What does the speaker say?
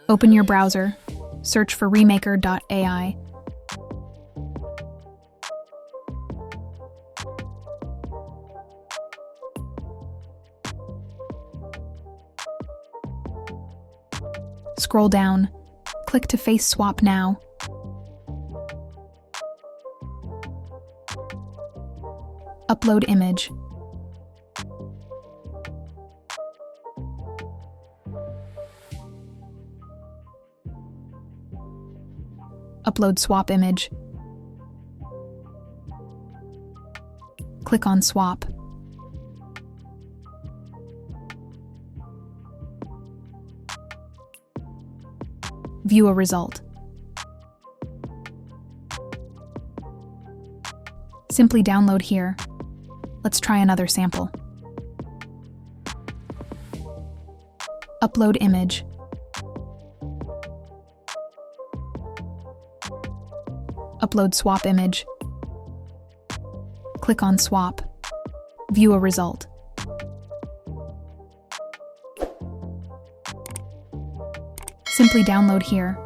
Open your browser, search for remaker.ai. Scroll down, click to face swap now. Upload image. Upload swap image. Click on swap. View a result. Simply download here. Let's try another sample. Upload image. Upload swap image. Click on swap. View a result. Simply download here.